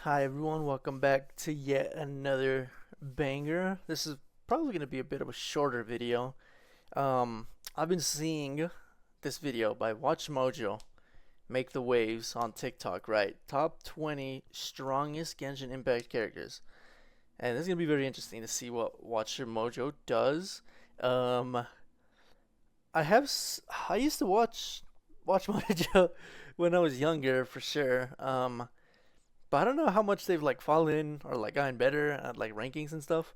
Hi everyone, welcome back to yet another banger. This is probably going to be a bit of a shorter video. I've been seeing this video by WatchMojo make the waves on TikTok, right? Top 20 strongest Genshin Impact characters. And this is going to be very interesting to see what WatchMojo does. Um, I used to WatchMojo when I was younger for sure. But I don't know how much they've like fallen or like gotten better at like rankings and stuff.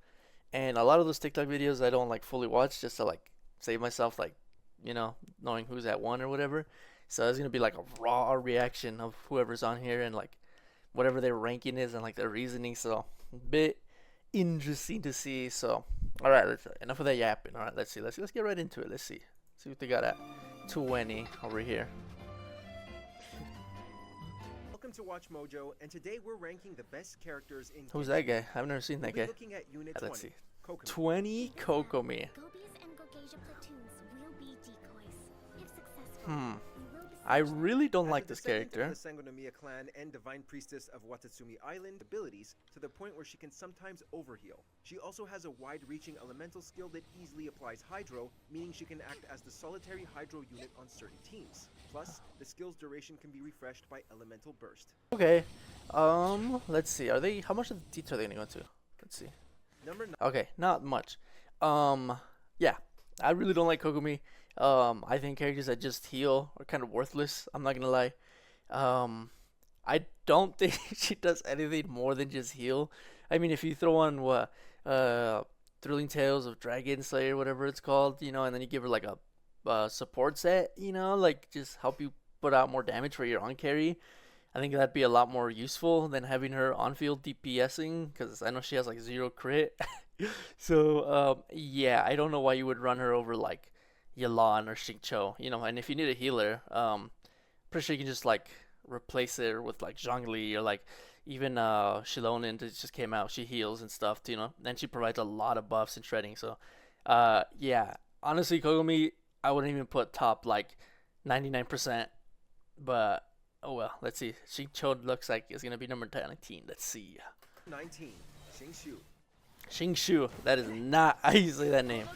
And a lot of those TikTok videos I don't like fully watch just to like save myself like knowing who's at one or whatever. So it's gonna be like a raw reaction of whoever's on here and like whatever their ranking is and like their reasoning. So a bit interesting to see. So all right, enough of that yapping. All right, let's get right into it. Let's see what they got at 20 over here. Welcome to WatchMojo, and today we're ranking the best characters in Who's Genshin. that guy? I've never seen that guy. Looking at unit Let's 20, see. Kokomi. 20 Kokomi. Gobius and Gogeja platoons will be decoys. If successful, we will I besiege really don't As like a this descendant character. of the Sangonomiya clan and divine priestess of Watatsumi Island, abilities to the point where she can sometimes overheal. She also has a wide-reaching elemental skill that easily applies Hydro, meaning she can act as the solitary Hydro unit on certain teams. Plus, the skill's duration can be refreshed by Elemental Burst. Okay. Let's see. How much of the detail are they gonna go into? Let's see. Number 9. Okay, not much. Yeah. I really don't like Kokomi. I think characters that just heal are kind of worthless. I'm not gonna lie. I don't think she does anything more than just heal. I mean, if you throw on Thrilling Tales of Dragon Slayer, whatever it's called, and then you give her like a support set, like just help you put out more damage for your on carry. I think that'd be a lot more useful than having her on field DPSing, because I know she has like 0 crit. So yeah, I don't know why you would run her over like Yelan or Xingqiu, and if you need a healer, pretty sure you can just like replace it with like Zhongli or like even Shilonin that just came out. She heals and stuff, and she provides a lot of buffs and shredding. So yeah, honestly, Kogomi I wouldn't even put top like 99%, but oh well, let's see. Xingqiu looks like it's gonna be number 19. Let's see. 19. Xingshu. Xingshu. That is not how you say that name.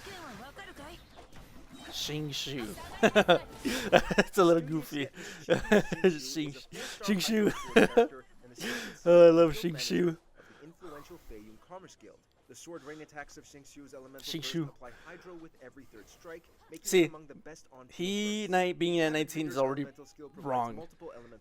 Xingshu. It's a little goofy. Xingshu. Oh, I love Xingshu. Influential Feiyun Commerce Guild. The sword rain attacks of Xingshu's elemental Xingshu. burst apply Hydro with every third strike, making See, him among the best on being at 19 is already wrong.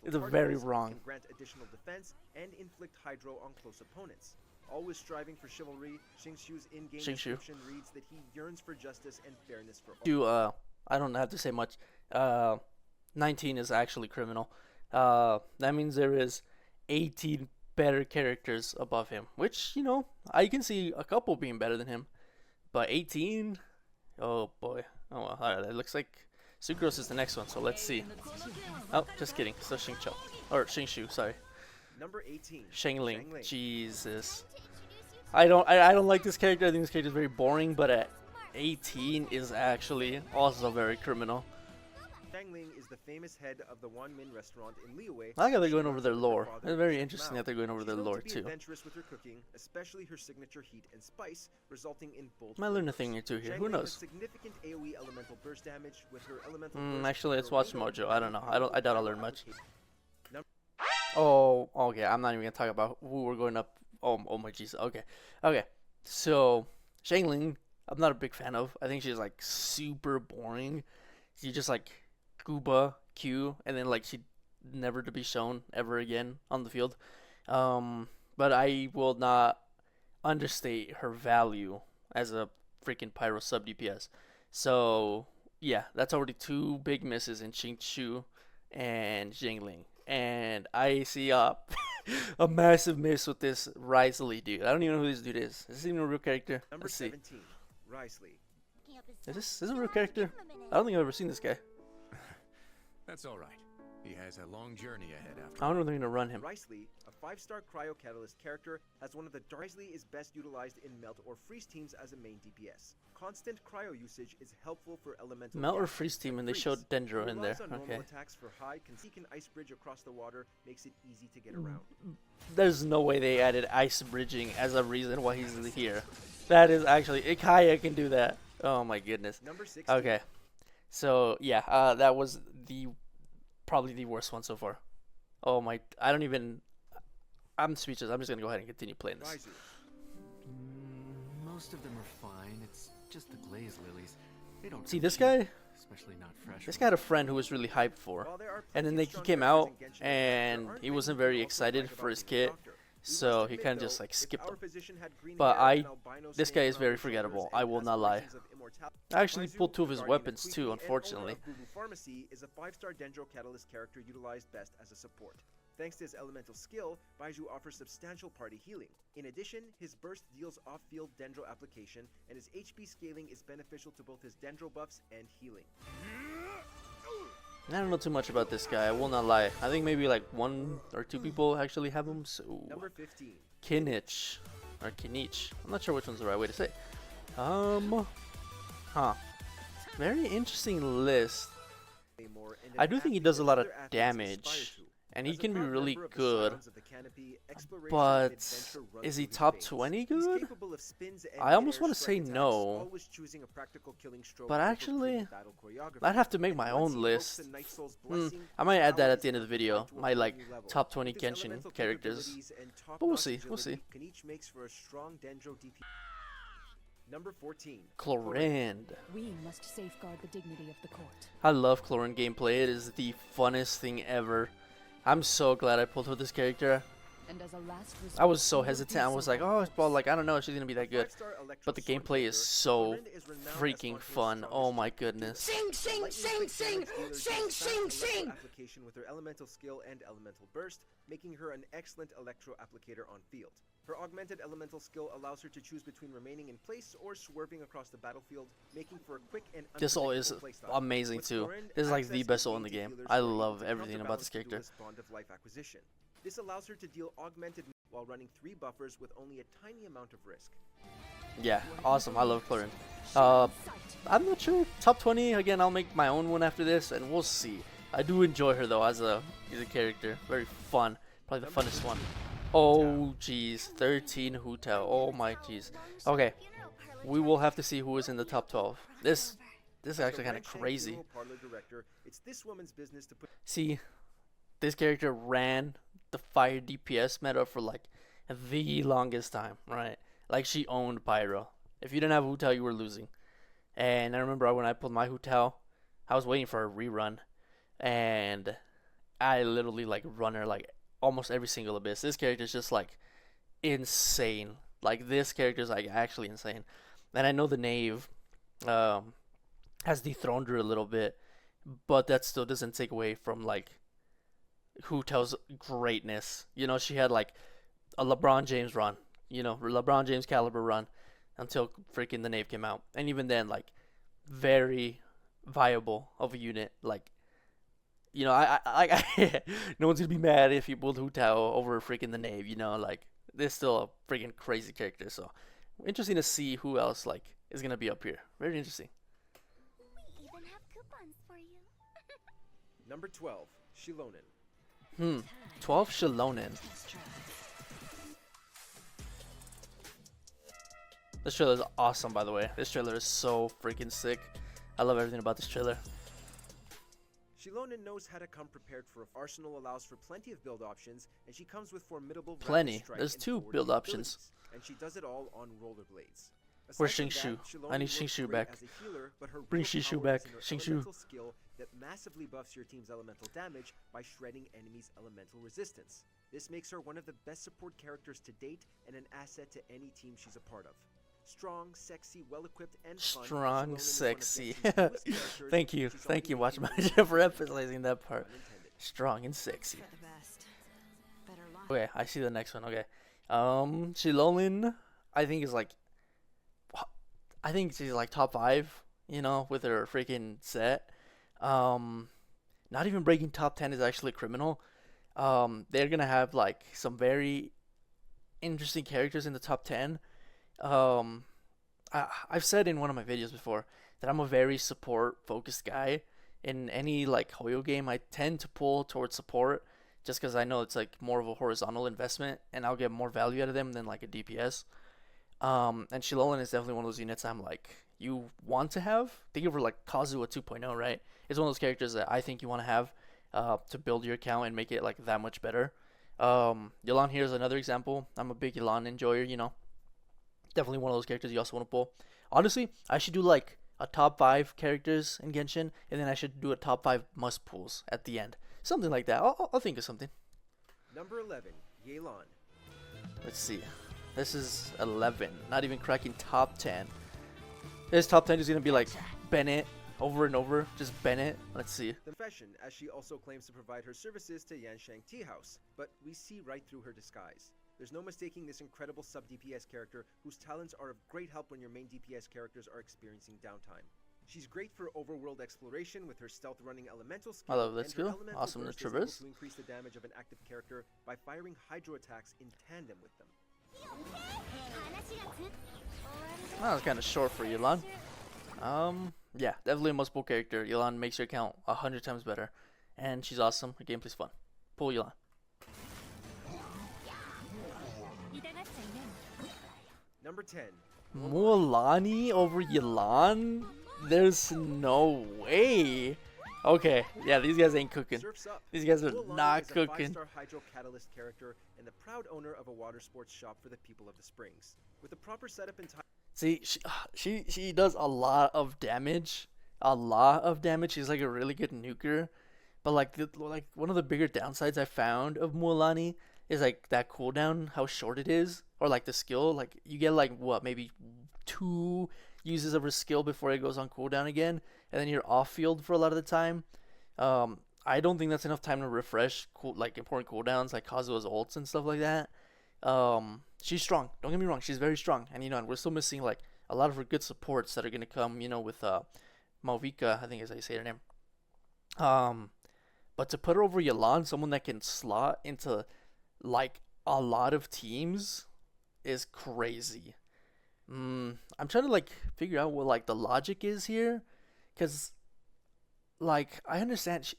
It's a very wrong. Can grant additional defense and inflict Hydro on close opponents. Always striving for chivalry, Xingshu's in-game description reads that he yearns for justice and fairness for all. I don't have to say much. 19 is actually criminal. That means there is 18 better characters above him, which, I can see a couple being better than him. But 18? Oh boy. Oh well, alright, it looks like Sucrose is the next one, so let's see. Oh, just kidding. So Xingqiu. Or Xingshu, sorry. Number 18. Shangling. Jesus. I don't like this character. I think this character is very boring, but at 18 is actually also very criminal. Shangling is the famous head of the Wan Min restaurant in Liyue. I like how they're going over their lore. It's very interesting that they're going over their lore She's known to too. be adventurous with her cooking, especially her signature heat and spice, resulting in bold Might learn a flavors. thing or two here. Who Shangling knows? has significant AoE elemental burst damage with her elemental burst. Actually, let's her watch window Mojo. I don't know. I doubt I'll learn much. Number Oh, okay. I'm not even gonna talk about who we're going up. Oh my Jesus. Okay. So Shangling, I'm not a big fan of. I think she's like super boring. She's just like Gooba Q, and then like she never to be shown ever again on the field. But I will not understate her value as a freaking pyro sub DPS. So yeah, that's already 2 big misses in Xingshu and Jingling. And I see a massive miss with this Risley dude. I don't even know who this dude is. Is this even a real character? Number Let's see. 17. Risley. Is this a real character? I don't think I've ever seen this guy. That's all right. He has a long journey ahead after I all. don't know if they're gonna run him. Riceley, a 5-star Cryo Catalyst character, has one of the Riceley is best utilized in Melt or Freeze teams as a main DPS. Constant Cryo usage is helpful for elemental Melt or gas freeze team, and they freeze. showed Dendro He in there. relies on normal Okay. attacks for high, can ice bridge across the water, makes it easy to get around. There's no way they added ice bridging as a reason why he's here. That is actually Ikaya can do that. Oh my goodness. Number 16. Okay. So yeah, that was probably the worst one so far. Oh my, I'm speechless. I'm just gonna go ahead and continue playing this. Raizu. Most of them are fine. It's just the glaze lilies. They don't See come this cheap, guy? especially not fresh. This guy had a friend who was really hyped for, While there are and then plenty of he strong came characters out in Genshin, and there aren't he many wasn't people very also excited brag for his about being a kit, doctor. We so must he admit, kind of though, just like if skipped our him. physician had green But hair and albino this stain guy is around very his shoulders forgettable. and I will not lie. aspirations of immortality, I actually Raizu, pulled two of the his guardian of weapons Kuiki too, and owner unfortunately. of Bubu Pharmacy, is a 5-star Dendro Catalyst character utilized best as a support. Thanks to his elemental skill, Baizhu offers substantial party healing. In addition, his burst deals off-field Dendro application, and his HP scaling is beneficial to both his Dendro buffs and healing. I don't know too much about this guy. I will not lie. I think maybe like 1 or 2 people actually have him. So Number 15. Kinich or Kinich. I'm not sure which one's the right way to say. Very interesting list. Namor, and an I do think he athlete does a that lot of other athletes damage, aspire to. and he As a can be proud really member of the good. Scions of the Canopy, exploration and But adventure run is he through his top veins. 20 He's good? capable of spins and I almost mid-air wanna strike say attacks, no. always choosing a practical killing stroke But over actually, pretty battle choreography. I'd have to make And my once own he invokes list. the Night Soul's blessing, I might his add that power at the end is of the video. amplified to a My whole like new level. top 20 With his Genshin elemental characters. capabilities and top But we'll notch see. We'll see. agility, Kinich makes for a strong Dendro DP. Number 14. Chlorinde. We must safeguard the dignity of the court. I love Chlorinde gameplay. It is the funnest thing ever. I'm so glad I pulled with this character. And as a last resort, I was so we will hesitant. be I was like, oh, survivors. well, like I don't know if she's gonna be that good. Five-star Electro But the Sword gameplay is Bender, so Chlorinde is renowned as freaking Fontain's fun. strongest Oh my weapon. goodness. Sing, sing, Lightning sing, quick sing, damage dealers sing, use sing, fast electro sing. application with her elemental skill and elemental burst, making her an excellent electro applicator on field. Her augmented elemental skill allows her to choose between remaining in place or swerving across the battlefield, making for a quick and This ult is unpredictable playstyle. amazing With too. Chlorinde, This is like the access best and ult in the dainty game. dealers I are able love to everything about this counterbalance the character. duelist's bond of life acquisition. This allows her to deal augmented while running 3 buffers with only a tiny amount of risk. Yeah, awesome. I love Chlorinde. I'm not sure. Top 20 again. I'll make my own one after this, and we'll see. I do enjoy her though as a character. Very fun. Probably the funnest one. Oh jeez, 13 Hu Tao. Oh my jeez. Okay, we will have to see who is in the top 12. This is actually kind of crazy. It's this woman's business to put See, this character ran the fire DPS meta for like the longest time, right? Like she owned Pyro. If you didn't have Hu Tao, you were losing. And I remember when I pulled my Hu Tao, I was waiting for a rerun, and I literally like run her like almost every single abyss. This character is just like insane. Like this character is like actually insane. And I know the Knave has dethroned her a little bit, but that still doesn't take away from like Hu Tao's greatness. You know, she had like a LeBron James run. You know, LeBron James caliber run until freaking the Knave came out. And even then, like very viable of a unit. Like, you know, I no one's gonna be mad if you pulled Hu Tao over freaking the Knave. You know, like this still a freaking crazy character. So interesting to see who else like is gonna be up here. Very interesting. We even have coupons for you. Number 12, Shilonen. 12 Shilonen. This trailer is awesome, by the way. This trailer is so freaking sick. I love everything about this trailer. Shilonen knows how to come prepared for a arsenal allows for plenty of build options, and she comes with formidable rapid Plenty. strike There's and 2 forward build options. capabilities, and she does it all on rollerblades. Where's Aside from Xingqiu? that, Shilonen I need works Xingqiu great back. as a healer, but her Bring real Xingqiu power back. is in her Xingqiu. elemental skill that massively buffs your team's elemental damage by shredding enemies' elemental resistance. This makes her one of the best support characters to date and an asset to any team she's a part of. Strong, sexy, well-equipped, and fun. Strong, Shilonen is sexy. one of Genshin's newest characters. Thank you. She's Thank you, already making WatchMojos, moves for emphasizing that part. pun intended. Strong and sexy. For the best. Better luck. Okay, I see the next one. Okay. Shilonen, I think is like, I think she's like top 5, you know, with her freaking set. not even breaking top 10 is actually criminal. They're gonna have like some very interesting characters in the top 10. Um, I've said in one of my videos before that I'm a very support focused guy. In any like Hoyo game, I tend to pull towards support just because I know it's like more of a horizontal investment and I'll get more value out of them than like a DPS. And Shilolan is definitely one of those units I'm like, you want to have. Think of her like Kazuha 2.0, right? It's one of those characters that I think you want to have to build your account and make it like that much better. Yelan here is another example. I'm a big Yelan enjoyer, you know. Definitely one of those characters you also want to pull. Honestly, I should do like a top 5 characters in Genshin, and then I should do a top 5 must pulls at the end. Something like that. I'll think of something. Number 11, Yelan. Let's see. This is 11. Not even cracking top 10. This top 10 is going to be like Bennett over and over. Just Bennett. Let's see. The profession, as she also claims to provide her services to Yanshang Tea House, but we see right through her disguise. There's no mistaking this incredible sub-DPS character whose talents are of great help when your main DPS characters are experiencing downtime. She's great for overworld exploration with her stealth running elemental skill. Hello, let's and her go. elemental Awesome to burst is able traverse. to increase the damage of an active character by firing hydro attacks in tandem with them. That was kind of short for Yelan. Yeah, definitely a must pull character. Yelan makes your account 100 times better. And she's awesome. Her gameplay's fun. Pull Yelan. Number 10, Mualani over Yelan? There's no way. Okay, yeah, these guys ain't cooking. Surf's Up. These guys are Mualani not is a cooking. 5-star Hydro Catalyst character and the proud owner of a water sports shop for the people of the Springs. With the proper setup and time. See, she does a lot of damage. A lot of damage. She's like a really good nuker. But like one of the bigger downsides I found of Mualani is like that cooldown, how short it is, or like the skill. Like you get like what, maybe 2 uses of her skill before it goes on cooldown again, and then you're off field for a lot of the time. I don't think that's enough time to refresh like important cooldowns like Kazuha's ults and stuff like that. She's strong. Don't get me wrong, she's very strong, and and we're still missing like a lot of her good supports that are gonna come, with Malvika, I think is how you say her name. But to put her over Yelan, someone that can slot into like a lot of teams, is crazy. I'm trying to like figure out what like the logic is here, cause like I understand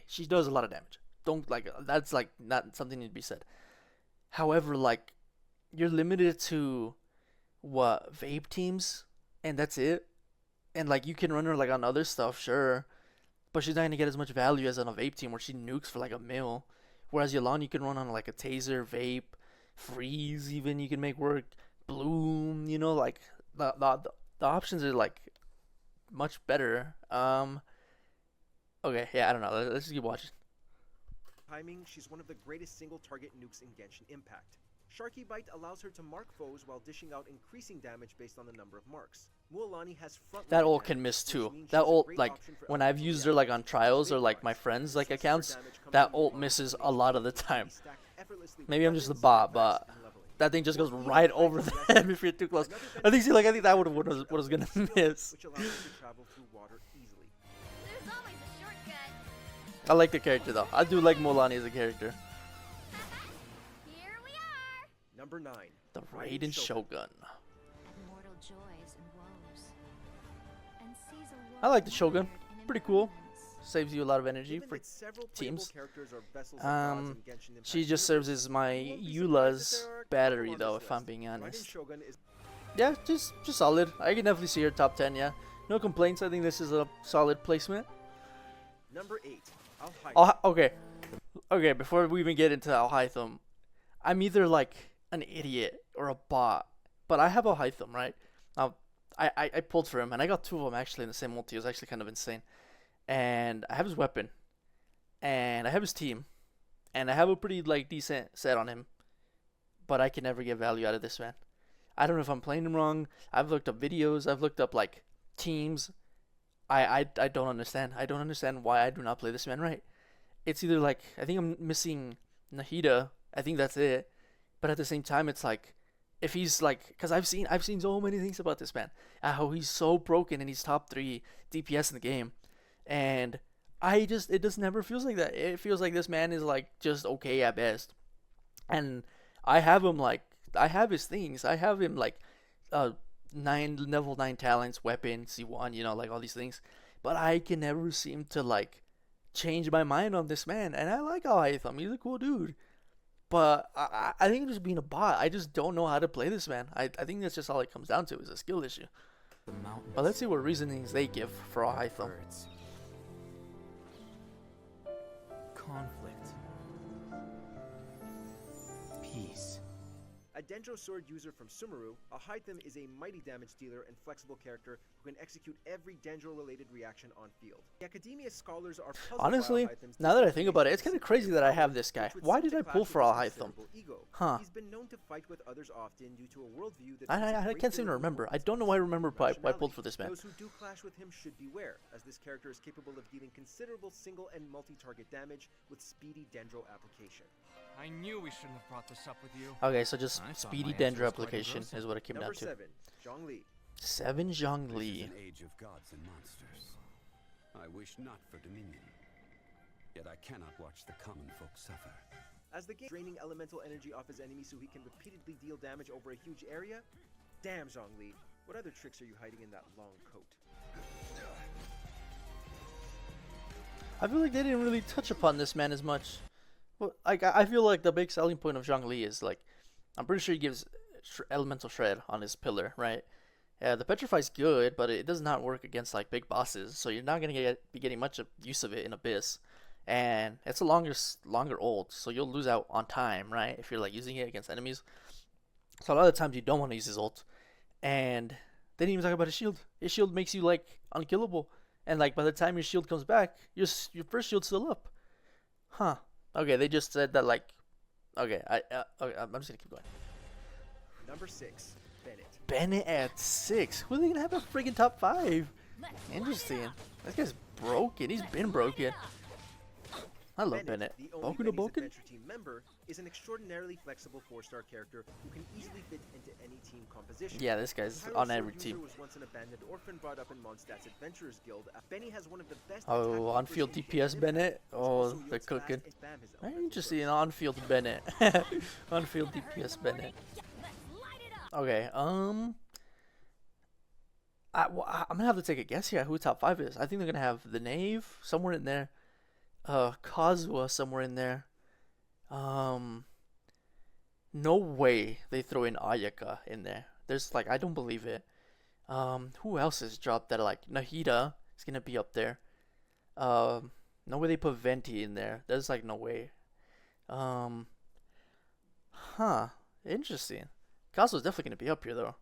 she does a lot of damage. Don't like that's like not something to be said. However, like you're limited to what, vape teams, and that's it. And like you can run her like on other stuff, sure, but she's not gonna get as much value as on a vape team where she nukes for like a mil. Whereas Yelan you can run on like a taser, vape, freeze, even you can make work, bloom. Like the options are like much better. Okay, yeah, I don't know. Let's just keep watching. Timing, she's one of the greatest single target nukes in Genshin Impact. Sharky Bite allows her to mark foes while dishing out increasing damage based on the number of marks. Mualani has front That ult can miss too. That ult, like when I've used her like on trials or like my friends like accounts, that ult misses a lot of the time. Maybe I'm just a bot, but that thing just goes right over them if you're too close. I think that would have what I was gonna miss. which allows her to travel through water easily. There's always a shortcut. I like the character though. I do like Mualani as a character. Here we are. Number 9, The Raiden Shogun. Mortal joys and woes. And sees a I like the world Shogun. mired in Pretty cool. impermanence. Saves you a lot of energy Given for that several teams. playable characters are vessels of gods in Genshin Impact she just serves universe, as my you won't be surprised that Eula's there are a couple battery on though, this if I'm list. being Raiden honest. Shogun is Yeah, just solid. I can definitely see her top 10, yeah. No complaints. I think this is a solid placement. number 8, Al-Haitham. Okay, before we even get into Al-Haitham, I'm either like an idiot or a bot, but I have Al-Haitham, right? Now, I pulled for him, and I got 2 of them actually in the same multi. It was actually kind of insane. And I have his weapon, and I have his team, and I have a pretty like decent set on him, but I can never get value out of this man. I don't know if I'm playing him wrong. I've looked up videos. I've looked up like teams. I don't understand. I don't understand why I do not play this man right. It's either like I think I'm missing Nahida. I think that's it. But at the same time, it's like if he's like, because I've seen so many things about this man, how he's so broken and he's top 3 DPS in the game, and it just never feels like that. It feels like this man is like just okay at best. And I have him like I have his things. I have him like uh level 9 talents, weapon, C1, like all these things. But I can never seem to like change my mind on this man. And I like Alhaitham. He's a cool dude. But I think just being a bot, I just don't know how to play this man. I think that's just all it comes down to is a skill issue. The mountains. But let's see what reasonings they give for Alhaitham. Birds. Conflict. Peace. A Dendro Sword user from Sumeru, Alhaitham is a mighty damage dealer and flexible character who can execute every Dendro-related reaction on field. The Academia scholars are puzzled by Honestly, Alhaitham's now that I think about it, it's different kind of crazy that I have this guy. which would Why seem did to I clash pull with for his Alhaitham? considerable ego. Huh. He's been known to fight with others often due to a worldview that I can't seem to remember. I don't know why I remember why I pulled for this man. Those who do clash with him should beware, as this character is capable of dealing considerable single and multi-target damage with speedy Dendro application. I knew we shouldn't have brought this up with you. Okay, so just I thought speedy my answer Dendro was quite application engrossing. is what it came down Number to. 7, Zhongli. 7 Zhongli. This is an age of gods and monsters. I wish not for dominion. Yet I cannot watch the common folk suffer. As the game draining elemental energy off his enemies so he can repeatedly deal damage over a huge area? Damn, Zhongli. What other tricks are you hiding in that long coat? I feel like they didn't really touch upon this man as much. Well, like I feel like the big selling point of Zhongli is like, I'm pretty sure he gives elemental shred on his pillar, right? Yeah, the petrify's good, but it does not work against like big bosses, so you're not gonna be getting much use of it in Abyss, and it's a longer ult, so you'll lose out on time, right? If you're like using it against enemies. So a lot of times you don't want to use his ult, and they didn't even talk about his shield. His shield makes you like unkillable, and like by the time your shield comes back, your first shield's still up. Huh. Okay, they just said that like, okay, okay, I'm just gonna keep going. Number 6, Bennett. Bennett at 6. Who are they gonna have a freaking top 5? Interesting. This guy's broken. He's been broken. I love Bennett. the only Boku no Benny's Boken? Adventure Team member, is an extraordinarily flexible 4-star character who can easily fit into any team composition. Yeah, this guy's Hyrule on Sword every user team. was once an abandoned orphan brought up in Mondstadt's Adventurers Guild. Benny has one of the best Oh, attack on-field numbers in DPS Genshin Bennett? Impact, which Oh, also they're yields fast cooking. and spam his Very elemental interesting. burst. On-field Bennett. On-field DPS Bennett. Okay, I'm gonna have to take a guess here who top 5 is. I think they're gonna have the Knave somewhere in there. Kazuha somewhere in there. No way they throw in Ayaka in there. There's like, I don't believe it. Who else has dropped that? Like Nahida is gonna be up there. No way they put Venti in there. There's like no way. Interesting. Kazuha's definitely gonna be up here though.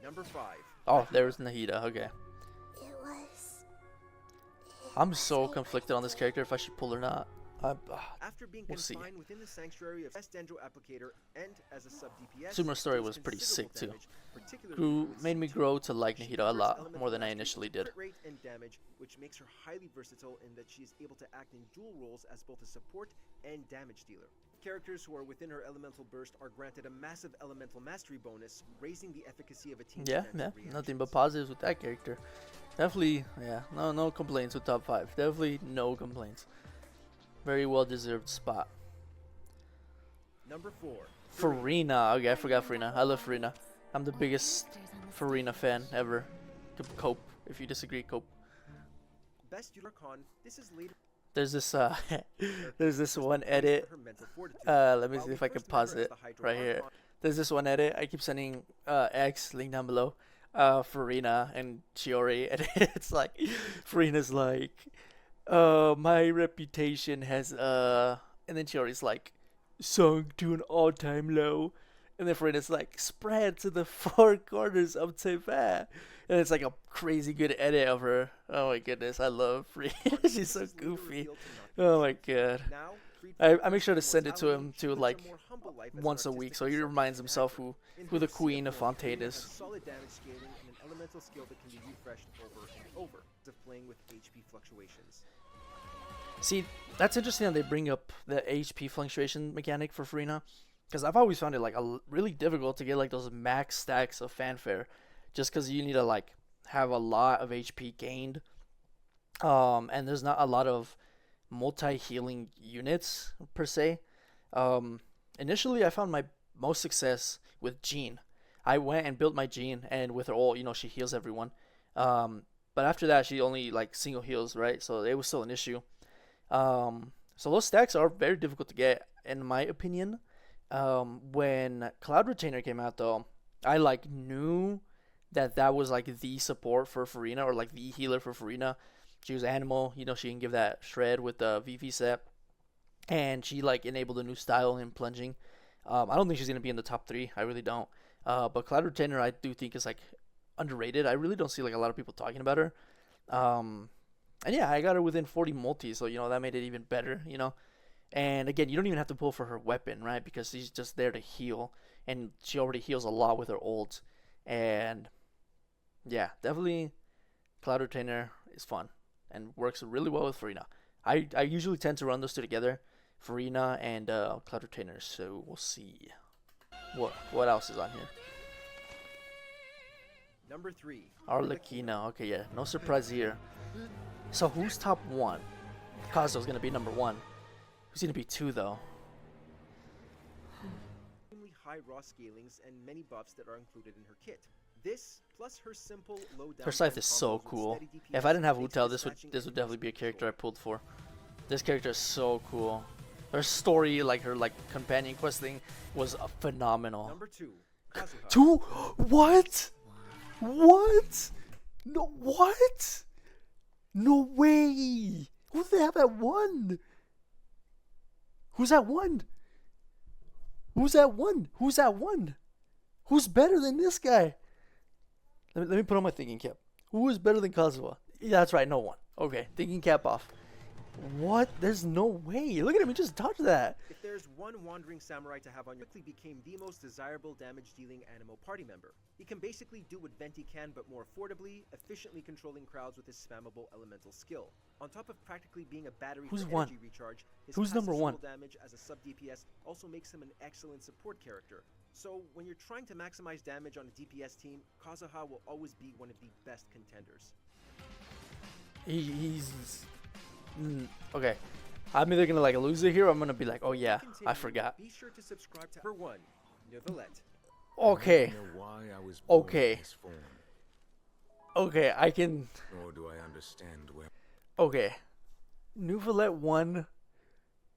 Number 5. Oh, there's Nahida. Okay. It was. I'm so conflicted on this character if I should pull or not. After being We'll see. confined within the sanctuary of best Dendro applicator and as a sub DPS, Sumer's story deals was pretty considerable sick, too. damage, particularly with Made me C2. grow to like She Nahida a converts lot elemental more than I mastery initially to did. crit rate and damage, which makes her highly versatile in that she is able to act in dual roles as both a support and damage dealer. Characters who are within her elemental burst are granted a massive elemental mastery bonus, raising the efficacy of a team's Yeah, defensive nothing but reactions. positives with that character. Definitely, yeah, no complaints with top 5. Definitely no complaints. Very well deserved spot. Number 4. Farina, okay, I forgot Farina. I love Farina. I'm the biggest Farina fan ever. Cope, if you disagree, Cope. Best Unicon, this is later There's this there's this one edit. her mental fortitude. Let me While see we if I can first met her pause as it the Hydro right here. Archon, There's this one edit. I keep sending X link down below. Farina and Chiori, and it's like Farina's like, my reputation has and then Chiori's like, sunk to an all-time low, and then Farina's like, spread to the 4 corners of Teyvat, and it's like a crazy good edit of her. Oh my goodness, I love Farina. She's so this is later goofy. revealed to not be Oh true. my god. Now, freed I from make sure to her send it to him mortality, she to lives a like more humble life as an once a week, artistic so he consultant reminds and himself actor. who In the her queen of form, Fontaine Farina is. has solid damage scaling and an elemental skill that can be refreshed over and over, of playing with HP fluctuations. See, that's interesting that they bring up the HP fluctuation mechanic for Farina, because I've always found it like really difficult to get like those max stacks of fanfare, just because you need to like have a lot of HP gained. And there's not a lot of multi-healing units per se. Initially, I found my most success with Jean. I went and built my Jean, and with her ult, she heals everyone. But after that, she only like single heals, right? So it was still an issue. So those stacks are very difficult to get, in my opinion. When Cloud Retainer came out, though, I like knew that was like the support for Farina, or like the healer for Farina. She was animal, she can give that shred with the VV set, and she like enabled a new style in plunging. I don't think she's gonna be in the top 3. I really don't. But Cloud Retainer, I do think is like underrated. I really don't see like a lot of people talking about her. And yeah, I got her within 40 multi, so that made it even better. And again, you don't even have to pull for her weapon, right? Because she's just there to heal, and she already heals a lot with her ult. And yeah, definitely Cloud Retainer is fun and works really well with Farina. I usually tend to run those two together, Farina and Cloud Retainer. So we'll see what else is on here. Number 3. Arlecchino. Okay, yeah, no surprise here. So who's top 1? Kazuo's gonna be number 1. Who's gonna be 2 though? Extremely high raw scalings and many buffs that are included in her kit. This, plus her simple low down. Her scythe is so cool. If I didn't have Wu-Tao, this would definitely be a character I pulled for. This character is so cool. Her story, like her companion quest thing, was phenomenal. Number 2. Kazuha. 2? What? What? No, what? No way! Who do they have at 1? Who's at 1? Who's at 1? Who's at 1? Who's better than this guy? Let me put on my thinking cap. Who is better than Kazuha? Yeah, that's right, no one. Okay, thinking cap off. What? There's no way. Look at him, he just dodged that. If there's one wandering samurai to have on your, quickly became the most desirable damage-dealing animo party member. He can basically do what Venti can, but more affordably, efficiently controlling crowds with his spammable elemental skill. On top of practically being a battery Who's for one? energy recharge, his Who's number passive 1? skill damage as a sub DPS also makes him an excellent support character. So when you're trying to maximize damage on a DPS team, Kazuha will always be one of the best contenders. He's okay. I'm either gonna like lose it here, or I'm gonna be like, oh yeah, I forgot. Be sure to subscribe to number 1, Neuvillette. Okay. Okay. Okay, I can. Nor do I understand where. Okay, Neuvillette 1.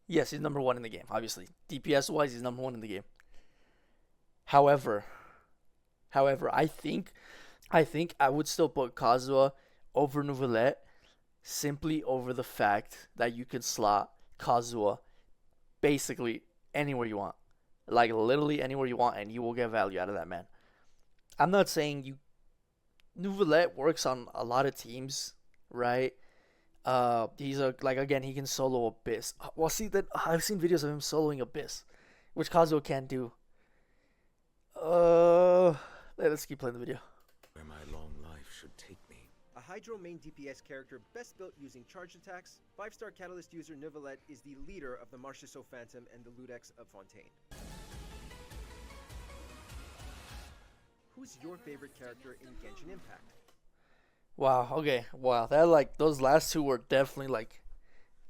Yes, he's number 1 in the game. Obviously, DPS wise, he's number 1 in the game. However, I think I would still put Kazuha over Neuvillette, simply over the fact that you can slot Kazuha basically anywhere you want. Like literally anywhere you want, and you will get value out of that man. I'm not saying Neuvillette works on a lot of teams, right? He's again, he can solo Abyss. Well, see that I've seen videos of him soloing Abyss, which Kazuha can't do. Let's keep playing the video. Where my long life should take me. A Hydro main DPS character best built using charge attacks, 5-star Catalyst user Neuvillette is the leader of the Marcheseau Phantom and the Ludex of Fontaine. Who's your favorite character in Genshin Impact? Wow. Okay. Wow. That those last 2 were definitely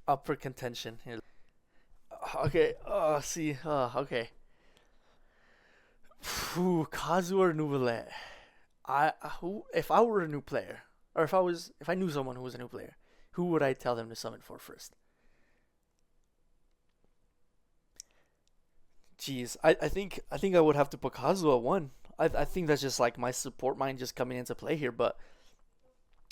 up for contention here. Okay. See. Okay. Kazuha or Neuvillette? If I were a new player, or if I knew someone who was a new player, who would I tell them to summon for first? Jeez, I think I would have to put Kazuha 1. I think that's just like my support mind just coming into play here, but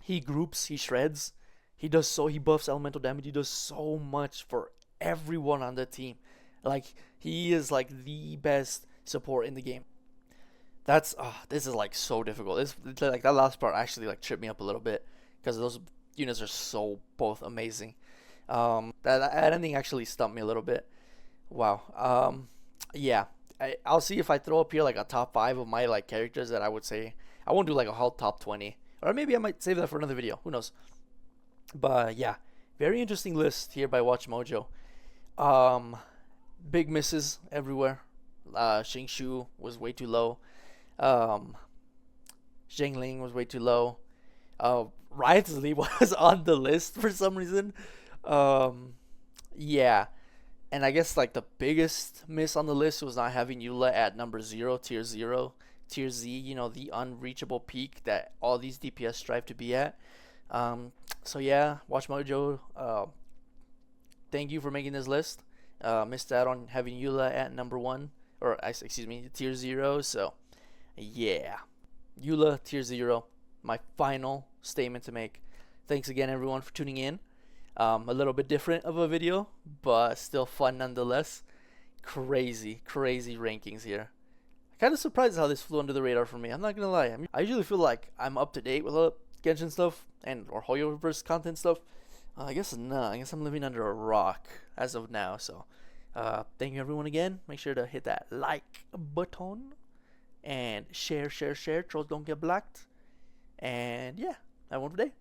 he groups, he shreds, he buffs elemental damage, he does so much for everyone on the team. Like, he is like the best support in the game. This is like so difficult. It's like that last part actually tripped me up a little bit, because those units are so both amazing. That ending actually stumped me a little bit. Wow. Yeah. I'll see if I throw up here a top 5 of my characters that I would say. I won't do a whole top 20, or maybe I might save that for another video. Who knows? But yeah, very interesting list here by WatchMojo. Big misses everywhere. Xingqiu was way too low. Zhengling was way too low. Wriothesley was on the list for some reason. Yeah, and I guess like the biggest miss on the list was not having Eula at number 0, tier Z. You know, the unreachable peak that all these DPS strive to be at. So yeah, WatchMojo, thank you for making this list. Missed out on having Eula at number 1, or excuse me, tier 0. So yeah, Eula tier 0. My final statement to make. Thanks again, everyone, for tuning in. A little bit different of a video, but still fun nonetheless. Crazy rankings here. Kind of surprised how this flew under the radar for me. I'm not gonna lie. I usually feel like I'm up to date with Genshin stuff and or Hoyoverse content stuff. I guess not. I guess I'm living under a rock as of now. So, thank you everyone again. Make sure to hit that like button and share. Trolls don't get blocked. And yeah, have a wonderful day.